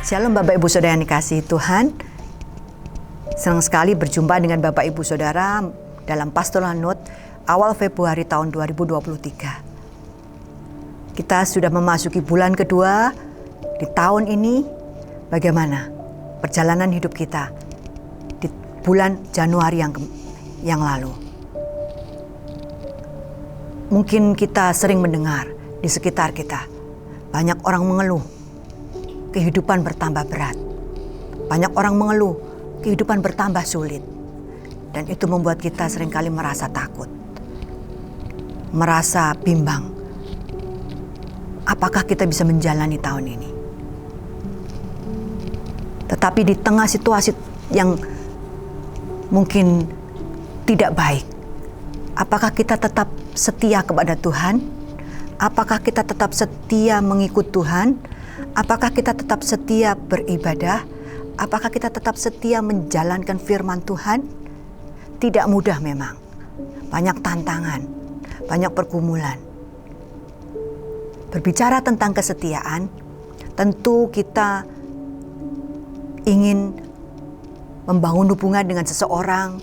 Shalom Bapak Ibu Saudara yang dikasihi Tuhan. Senang sekali berjumpa dengan Bapak Ibu Saudara dalam Pastoral Note awal Februari tahun 2023. Kita sudah memasuki bulan kedua di tahun ini. Bagaimana perjalanan hidup kita di bulan Januari yang lalu? Mungkin kita sering mendengar di sekitar kita banyak orang mengeluh kehidupan bertambah berat. Banyak orang mengeluh kehidupan bertambah sulit. Dan itu membuat kita seringkali merasa takut. Merasa bimbang. Apakah kita bisa menjalani tahun ini? Tetapi di tengah situasi yang mungkin tidak baik, apakah kita tetap setia kepada Tuhan? Apakah kita tetap setia mengikut Tuhan? Apakah kita tetap setia beribadah? Apakah kita tetap setia menjalankan firman Tuhan? Tidak mudah memang. Banyak tantangan, banyak pergumulan. Berbicara tentang kesetiaan, tentu kita ingin membangun hubungan dengan seseorang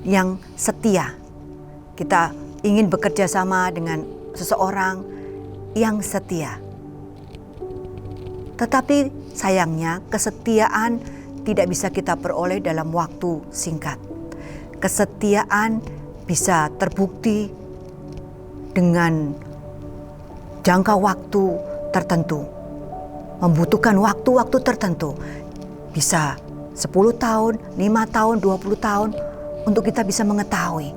yang setia. Kita ingin bekerja sama dengan seseorang yang setia. Tetapi sayangnya kesetiaan tidak bisa kita peroleh dalam waktu singkat. Kesetiaan bisa terbukti dengan jangka waktu tertentu. Membutuhkan waktu-waktu tertentu. Bisa 10 tahun, 5 tahun, 20 tahun untuk kita bisa mengetahui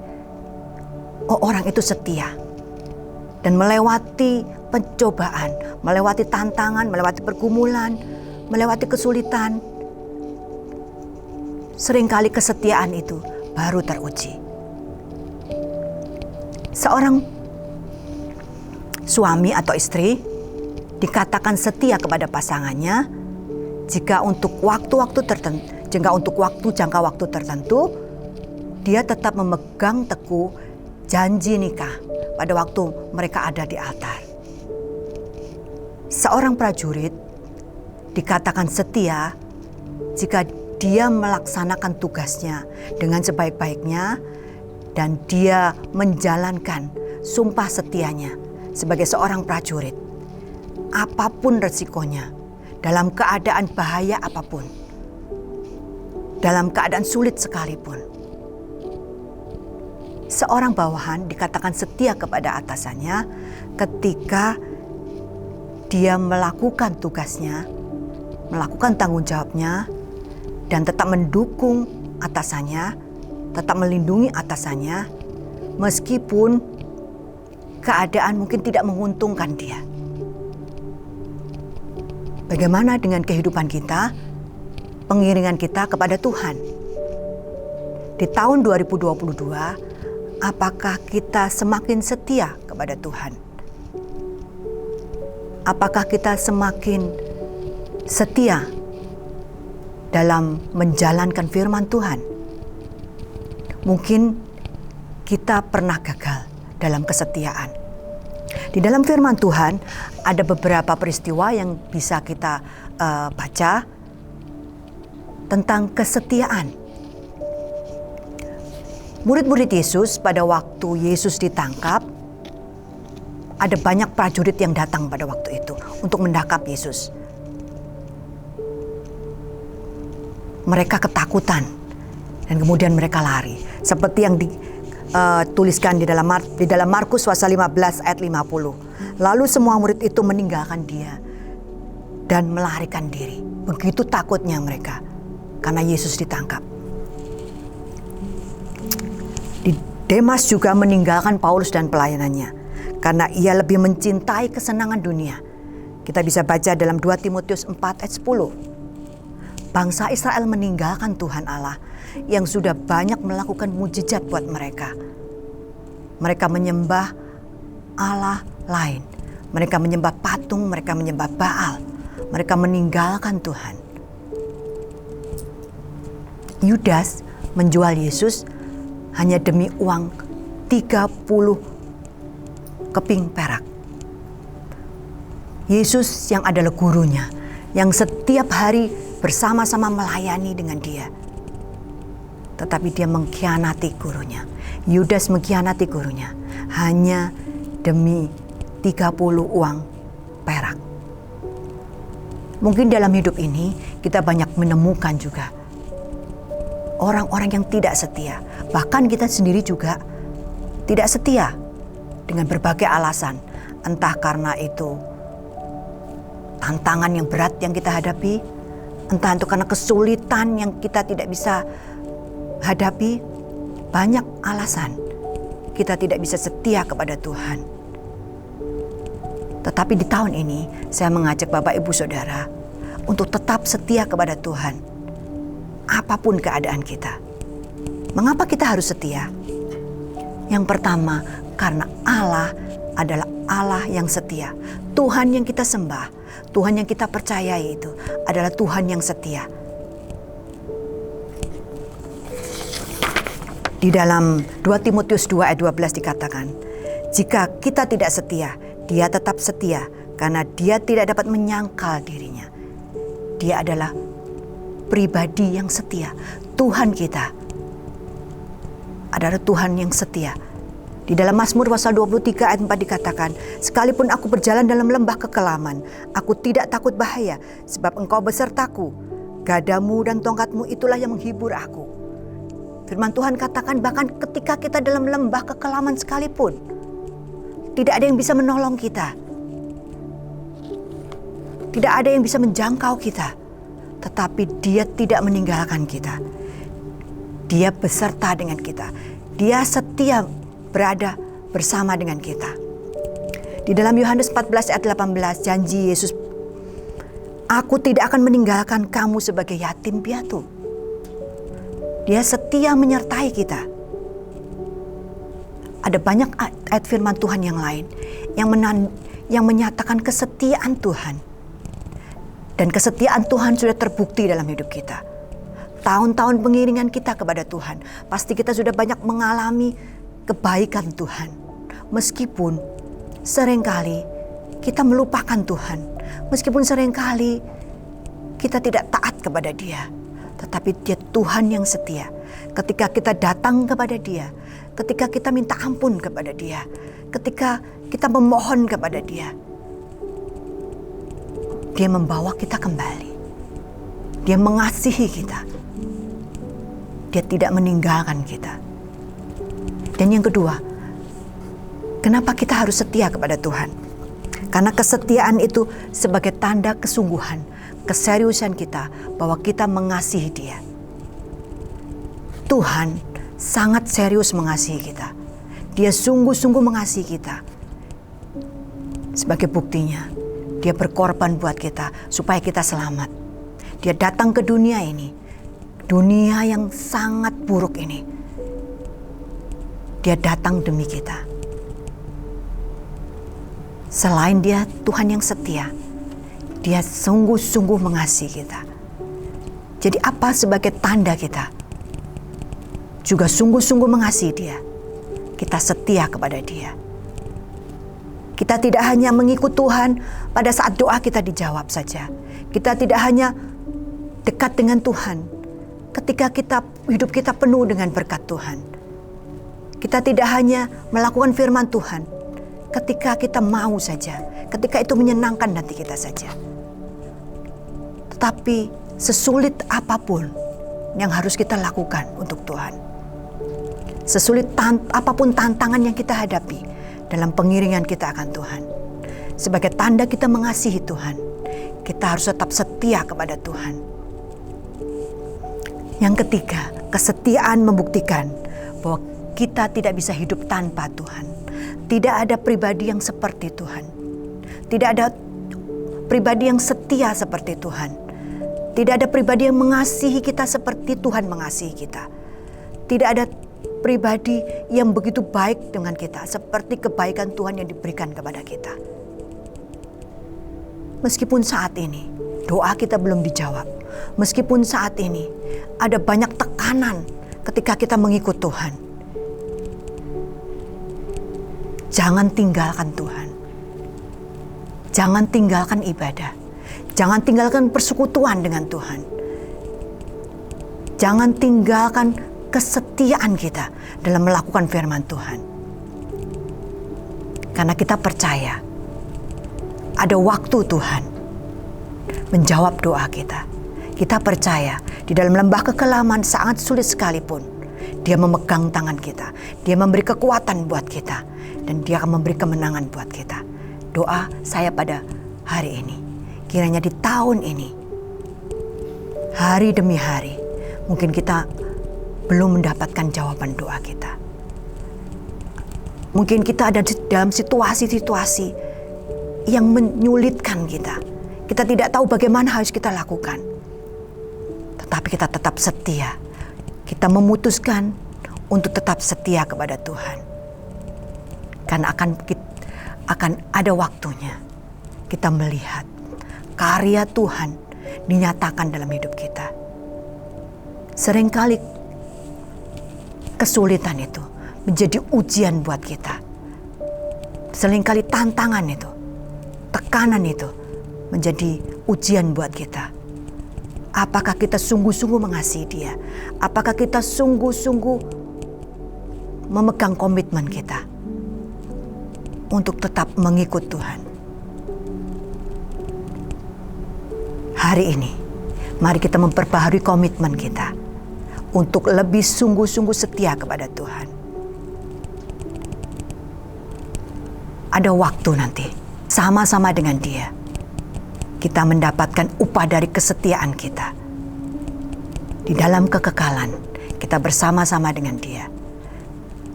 orang itu setia. Dan melewati pencobaan, melewati tantangan, melewati pergumulan, melewati kesulitan. Seringkali kesetiaan itu baru teruji. Seorang suami atau istri dikatakan setia kepada pasangannya jika untuk jangka waktu tertentu dia tetap memegang teguh janji nikah pada waktu mereka ada di altar. Seorang prajurit dikatakan setia jika dia melaksanakan tugasnya dengan sebaik-baiknya dan dia menjalankan sumpah setianya sebagai seorang prajurit. Apapun resikonya, dalam keadaan bahaya apapun, dalam keadaan sulit sekalipun. Seorang bawahan dikatakan setia kepada atasannya ketika dia melakukan tugasnya, melakukan tanggung jawabnya, dan tetap mendukung atasannya, tetap melindungi atasannya, meskipun keadaan mungkin tidak menguntungkan dia. Bagaimana dengan kehidupan kita, pengiringan kita kepada Tuhan? Di tahun 2022, apakah kita semakin setia kepada Tuhan? Apakah kita semakin setia dalam menjalankan firman Tuhan? Mungkin kita pernah gagal dalam kesetiaan. Di dalam firman Tuhan ada beberapa peristiwa yang bisa kita baca tentang kesetiaan. Murid-murid Yesus pada waktu Yesus ditangkap, ada banyak prajurit yang datang pada waktu itu untuk menangkap Yesus. Mereka ketakutan dan kemudian mereka lari. Seperti yang dituliskan di dalam Markus pasal 15 ayat 50. Lalu semua murid itu meninggalkan dia dan melarikan diri. Begitu takutnya mereka karena Yesus ditangkap. Demas juga meninggalkan Paulus dan pelayanannya karena ia lebih mencintai kesenangan dunia. Kita bisa baca dalam 2 Timotius 4 ayat 10. Bangsa Israel meninggalkan Tuhan Allah yang sudah banyak melakukan mujizat buat mereka. Mereka menyembah Allah lain. Mereka menyembah patung, mereka menyembah Baal. Mereka meninggalkan Tuhan. Yudas menjual Yesus hanya demi uang 30 keping perak. Yesus yang adalah gurunya yang setiap hari bersama-sama melayani dengan dia. Tetapi dia mengkhianati gurunya. Yudas mengkhianati gurunya hanya demi 30 uang perak. Mungkin dalam hidup ini kita banyak menemukan juga orang-orang yang tidak setia. Bahkan kita sendiri juga tidak setia dengan berbagai alasan. Entah karena itu tantangan yang berat yang kita hadapi, entah itu karena kesulitan yang kita tidak bisa hadapi. Banyak alasan kita tidak bisa setia kepada Tuhan. Tetapi di tahun ini saya mengajak Bapak Ibu Saudara untuk tetap setia kepada Tuhan. Apapun keadaan kita. Mengapa kita harus setia? Yang pertama, karena Allah adalah Allah yang setia. Tuhan yang kita sembah, Tuhan yang kita percayai itu adalah Tuhan yang setia. Di dalam 2 Timotius 2 ayat 12 dikatakan, jika kita tidak setia, dia tetap setia karena dia tidak dapat menyangkal dirinya. Dia adalah pribadi yang setia. Tuhan kita adalah Tuhan yang setia. Di dalam Mazmur pasal 23 ayat 4 dikatakan, sekalipun aku berjalan dalam lembah kekelaman, aku tidak takut bahaya, sebab engkau besertaku. Gadamu dan tongkatmu itulah yang menghibur aku. Firman Tuhan katakan bahkan ketika kita dalam lembah kekelaman sekalipun, tidak ada yang bisa menolong kita. Tidak ada yang bisa menjangkau kita. Tetapi dia tidak meninggalkan kita. Dia beserta dengan kita. Dia setia berada bersama dengan kita. Di dalam Yohanes 14 ayat 18 janji Yesus, aku tidak akan meninggalkan kamu sebagai yatim piatu. Dia setia menyertai kita. Ada banyak ayat firman Tuhan yang lain yang menyatakan kesetiaan Tuhan. Dan kesetiaan Tuhan sudah terbukti dalam hidup kita. Tahun-tahun pengiringan kita kepada Tuhan, pasti kita sudah banyak mengalami kebaikan Tuhan. Meskipun seringkali kita melupakan Tuhan. Meskipun seringkali kita tidak taat kepada Dia. Tetapi Dia Tuhan yang setia. Ketika kita datang kepada Dia, ketika kita minta ampun kepada Dia, ketika kita memohon kepada Dia, Dia membawa kita kembali. Dia mengasihi kita. Dia tidak meninggalkan kita. Dan yang kedua, kenapa kita harus setia kepada Tuhan? Karena kesetiaan itu sebagai tanda kesungguhan, keseriusan kita bahwa kita mengasihi Dia. Tuhan sangat serius mengasihi kita. Dia sungguh-sungguh mengasihi kita. Sebagai buktinya, Dia berkorban buat kita supaya kita selamat. Dia datang ke dunia ini, dunia yang sangat buruk ini. Dia datang demi kita. Selain Dia Tuhan yang setia, Dia sungguh-sungguh mengasihi kita. Jadi apa sebagai tanda kita juga sungguh-sungguh mengasihi Dia? Kita setia kepada Dia. Kita tidak hanya mengikut Tuhan pada saat doa kita dijawab saja. Kita tidak hanya dekat dengan Tuhan ketika hidup kita penuh dengan berkat Tuhan. Kita tidak hanya melakukan firman Tuhan ketika kita mau saja, ketika itu menyenangkan hati kita saja. Tetapi sesulit apapun yang harus kita lakukan untuk Tuhan, sesulit apapun tantangan yang kita hadapi dalam pengiringan kita akan Tuhan, sebagai tanda kita mengasihi Tuhan, kita harus tetap setia kepada Tuhan. Yang ketiga, kesetiaan membuktikan bahwa kita tidak bisa hidup tanpa Tuhan. Tidak ada pribadi yang seperti Tuhan. Tidak ada pribadi yang setia seperti Tuhan. Tidak ada pribadi yang mengasihi kita seperti Tuhan mengasihi kita. Tidak ada pribadi yang begitu baik dengan kita seperti kebaikan Tuhan yang diberikan kepada kita. Meskipun saat ini doa kita belum dijawab, meskipun saat ini ada banyak tekanan ketika kita mengikut Tuhan, jangan tinggalkan Tuhan. Jangan tinggalkan ibadah. Jangan tinggalkan persekutuan dengan Tuhan. Jangan tinggalkan kesetiaan kita dalam melakukan firman Tuhan. Karena kita percaya ada waktu Tuhan menjawab doa kita. Kita percaya di dalam lembah kekelaman sangat sulit sekalipun, Dia memegang tangan kita. Dia memberi kekuatan buat kita. Dan Dia akan memberi kemenangan buat kita. Doa saya pada hari ini, kiranya di tahun ini, hari demi hari, mungkin kita belum mendapatkan jawaban doa kita. Mungkin kita ada dalam situasi-situasi yang menyulitkan kita. Kita tidak tahu bagaimana harus kita lakukan. Tetapi kita tetap setia. Kita memutuskan untuk tetap setia kepada Tuhan. Karena akan ada waktunya kita melihat karya Tuhan dinyatakan dalam hidup kita. Seringkali kesulitan itu menjadi ujian buat kita. Seringkali tantangan itu, tekanan itu menjadi ujian buat kita. Apakah kita sungguh-sungguh mengasihi Dia? Apakah kita sungguh-sungguh memegang komitmen kita untuk tetap mengikut Tuhan? Hari ini, mari kita memperbaharui komitmen kita untuk lebih sungguh-sungguh setia kepada Tuhan. Ada waktu nanti, sama-sama dengan Dia, kita mendapatkan upah dari kesetiaan kita. Di dalam kekekalan, kita bersama-sama dengan Dia.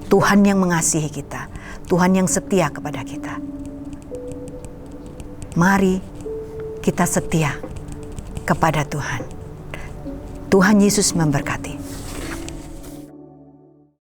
Tuhan yang mengasihi kita, Tuhan yang setia kepada kita. Mari kita setia kepada Tuhan. Tuhan Yesus memberkati.